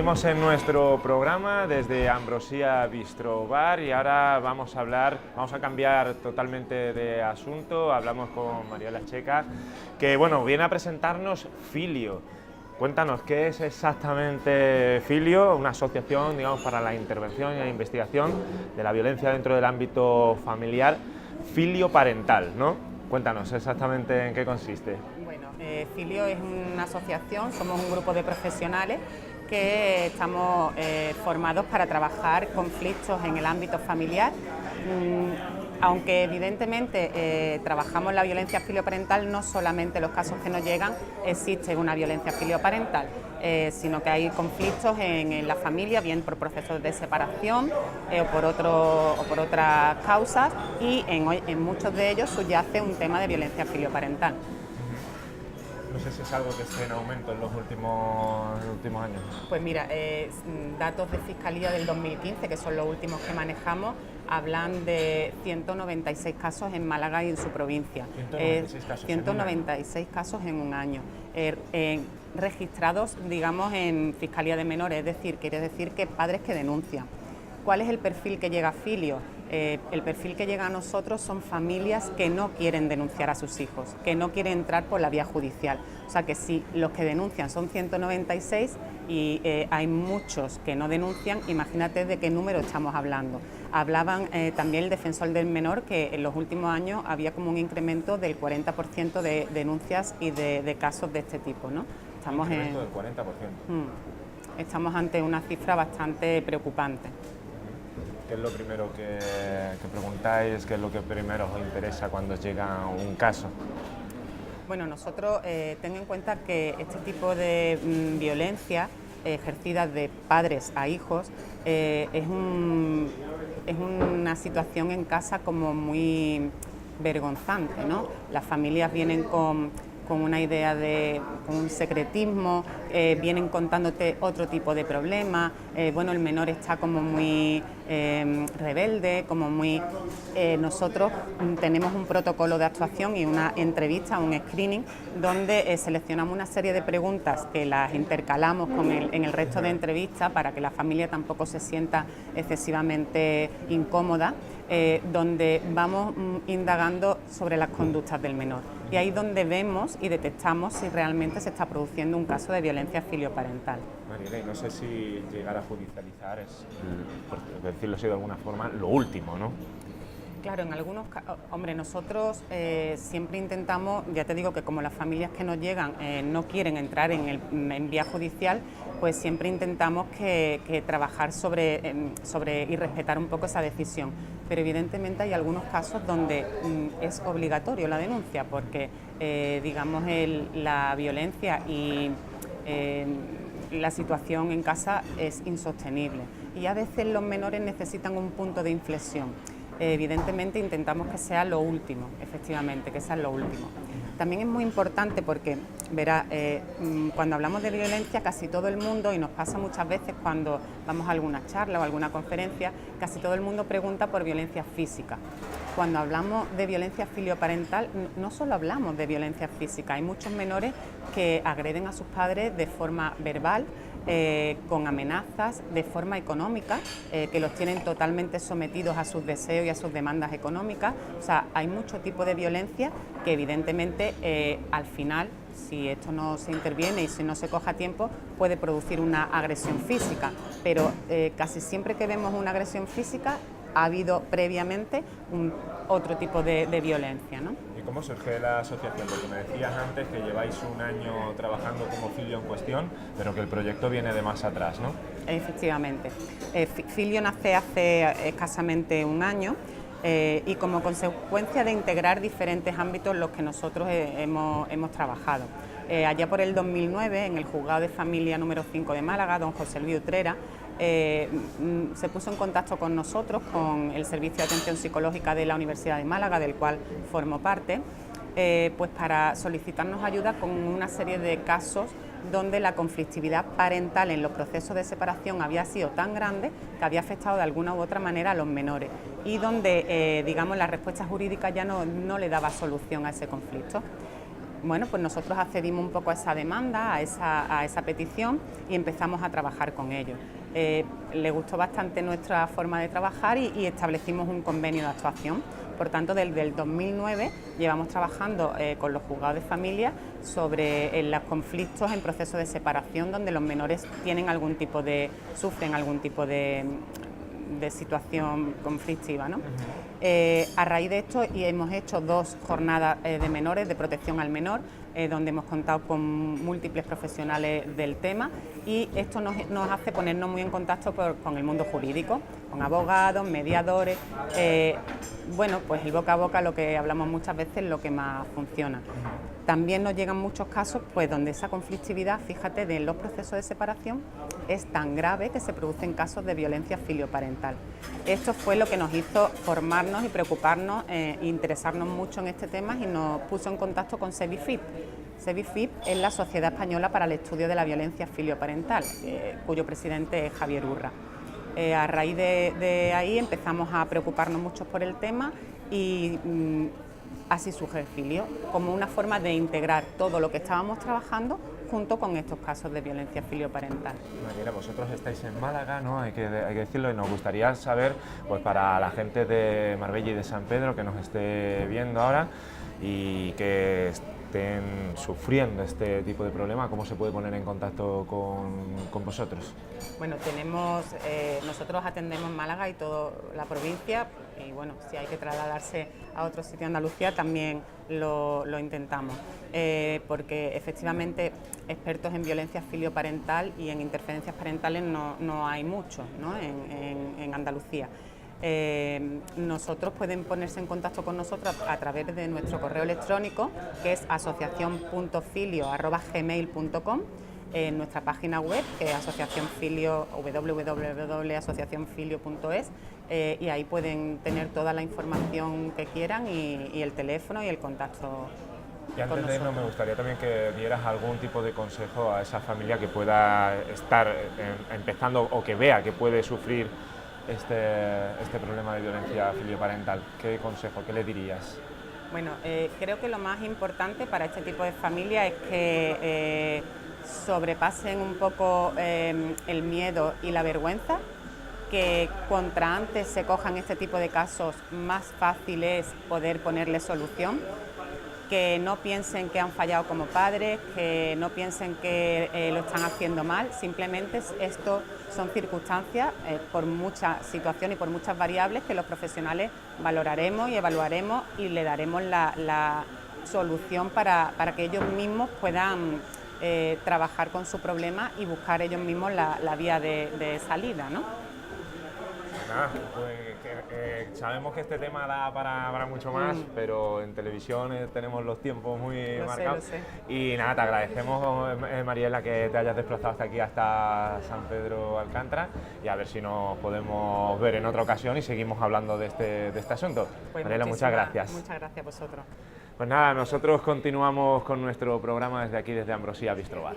Seguimos en nuestro programa desde Ambrosía Bistro Bar y ahora vamos a cambiar totalmente de asunto. Hablamos con Mariela Checa, que bueno, viene a presentarnos Filio. Cuéntanos, ¿qué es exactamente Filio? Una asociación, digamos, para la intervención y la investigación de la violencia dentro del ámbito familiar, filioparental, ¿no? Cuéntanos exactamente en qué consiste. Bueno, Filio es una asociación, somos un grupo de profesionales que estamos formados para trabajar conflictos en el ámbito familiar. Aunque evidentemente trabajamos la violencia filioparental, no solamente los casos que nos llegan existe una violencia filioparental, sino que hay conflictos en la familia, bien por procesos de separación o por otras causas, y en muchos de ellos subyace un tema de violencia filioparental. No sé si es algo que esté en aumento en los últimos años. Pues mira, datos de Fiscalía del 2015, que son los últimos que manejamos, hablan de 196 casos en Málaga y en su provincia. 196 casos 196 casos en un año. Registrados, digamos, en Fiscalía de Menores, es decir, quiere decir que padres que denuncian. ¿Cuál es el perfil que llega a Filio? El perfil que llega a nosotros son familias que no quieren denunciar a sus hijos, que no quieren entrar por la vía judicial. O sea que si los que denuncian son 196 y hay muchos que no denuncian, imagínate de qué número estamos hablando. Hablaban también el defensor del menor que en los últimos años había como un incremento del 40% de denuncias y de casos de este tipo, ¿no? Estamos del 40%. Estamos ante una cifra bastante preocupante. ¿Qué es lo primero que preguntáis? ¿Qué es lo que primero os interesa cuando os llega un caso? Bueno, nosotros ten en cuenta que este tipo de violencia ejercida de padres a hijos es una situación en casa como muy vergonzante, ¿no? Las familias vienen con una idea con un secretismo, vienen contándote otro tipo de problemas, bueno, el menor está como muy rebelde, como muy... nosotros tenemos un protocolo de actuación y una entrevista, un screening, donde seleccionamos una serie de preguntas que las intercalamos en el resto de entrevistas para que la familia tampoco se sienta excesivamente incómoda, donde vamos indagando sobre las conductas del menor. Y ahí es donde vemos y detectamos si realmente se está produciendo un caso de violencia filioparental. Mariela, y no sé si llegar a judicializar es, por decirlo así de alguna forma, lo último, ¿no? Claro, en algunos casos, hombre, nosotros siempre intentamos, ya te digo que como las familias que nos llegan no quieren entrar en vía judicial, pues siempre intentamos que trabajar sobre y respetar un poco esa decisión. Pero evidentemente hay algunos casos donde es obligatorio la denuncia, porque digamos la violencia y la situación en casa es insostenible. Y a veces los menores necesitan un punto de inflexión. Evidentemente intentamos que sea lo último, efectivamente, que sea lo último. También es muy importante porque, verá, cuando hablamos de violencia, casi todo el mundo, y nos pasa muchas veces cuando vamos a alguna charla o alguna conferencia, casi todo el mundo pregunta por violencia física. Cuando hablamos de violencia filioparental, no solo hablamos de violencia física, hay muchos menores que agreden a sus padres de forma verbal, con amenazas, de forma económica, que los tienen totalmente sometidos a sus deseos y a sus demandas económicas. O sea, hay mucho tipo de violencia que evidentemente al final, si esto no se interviene y si no se coge a tiempo, puede producir una agresión física. Pero casi siempre que vemos una agresión física ha habido previamente otro tipo de violencia, ¿no? ¿Y cómo surge la asociación? Porque me decías antes que lleváis un año trabajando como Filio en cuestión, pero que el proyecto viene de más atrás, ¿no? Efectivamente. Filio nace hace escasamente un año y como consecuencia de integrar diferentes ámbitos en los que nosotros hemos trabajado. Allá por el 2009, en el Juzgado de Familia número 5 de Málaga, don José Luis Utrera, se puso en contacto con nosotros, con el Servicio de Atención Psicológica de la Universidad de Málaga, del cual formo parte, pues para solicitarnos ayuda con una serie de casos donde la conflictividad parental en los procesos de separación había sido tan grande que había afectado de alguna u otra manera a los menores y donde, digamos, la respuesta jurídica ya no le daba solución a ese conflicto. bueno, pues nosotros accedimos un poco a esa demanda, a esa petición y empezamos a trabajar con ellos. Le gustó bastante nuestra forma de trabajar y establecimos un convenio de actuación. Por tanto, desde el 2009 llevamos trabajando con los juzgados de familia sobre los conflictos en proceso de separación donde los menores sufren algún tipo de situación conflictiva, ¿no? A raíz de esto hemos hecho 2 jornadas de menores, de protección al menor, donde hemos contado con múltiples profesionales del tema y esto nos hace ponernos muy en contacto con el mundo jurídico, con abogados, mediadores. Bueno, pues el boca a boca, lo que hablamos muchas veces, es lo que más funciona. También nos llegan muchos casos pues donde esa conflictividad, fíjate, de los procesos de separación es tan grave que se producen casos de violencia filioparental. Esto fue lo que nos hizo formarnos y preocuparnos e interesarnos mucho en este tema y nos puso en contacto con SEVIFIP. SEVIFIP es la Sociedad Española para el Estudio de la Violencia Filioparental, cuyo presidente es Javier Urra. A raíz de ahí empezamos a preocuparnos mucho por el tema y así surge el Filio, como una forma de integrar todo lo que estábamos trabajando junto con estos casos de violencia filioparental. Mariela, vosotros estáis en Málaga, ¿no? Hay que decirlo, y nos gustaría saber, pues para la gente de Marbella y de San Pedro que nos esté viendo ahora y que estén sufriendo este tipo de problema, ¿cómo se puede poner en contacto con vosotros? Bueno, nosotros atendemos Málaga y toda la provincia y bueno, si hay que trasladarse a otro sitio de Andalucía también lo intentamos, porque efectivamente expertos en violencia filioparental y en interferencias parentales no hay muchos, ¿no? en Andalucía. Nosotros pueden ponerse en contacto con nosotros a través de nuestro correo electrónico, que es asociacion.filio@gmail.com, en nuestra página web, que es www.asociacionfilio.es, y ahí pueden tener toda la información que quieran y el teléfono y el contacto. Y antes de irnos, me gustaría también que dieras algún tipo de consejo a esa familia que pueda estar empezando o que vea que puede sufrir este problema de violencia filioparental. ¿Qué consejo, qué le dirías? Bueno, creo que lo más importante para este tipo de familia es que sobrepasen un poco el miedo y la vergüenza, que contra antes se cojan este tipo de casos, más fácil es poder ponerle solución, que no piensen que han fallado como padres, que no piensen que lo están haciendo mal, simplemente esto son circunstancias por muchas situaciones y por muchas variables que los profesionales valoraremos y evaluaremos y le daremos la solución para que ellos mismos puedan trabajar con su problema y buscar ellos mismos la vía de salida, ¿no? Pues sabemos que este tema da para mucho más, pero en televisión tenemos los tiempos muy marcados. Lo sé. Y nada, te agradecemos, Mariela, que te hayas desplazado hasta aquí, hasta San Pedro Alcántara, y a ver si nos podemos ver en otra ocasión y seguimos hablando de este asunto. Pues Mariela, muchas gracias. Muchas gracias a vosotros. Pues nada, nosotros continuamos con nuestro programa desde aquí, desde Ambrosía Bistro Bar.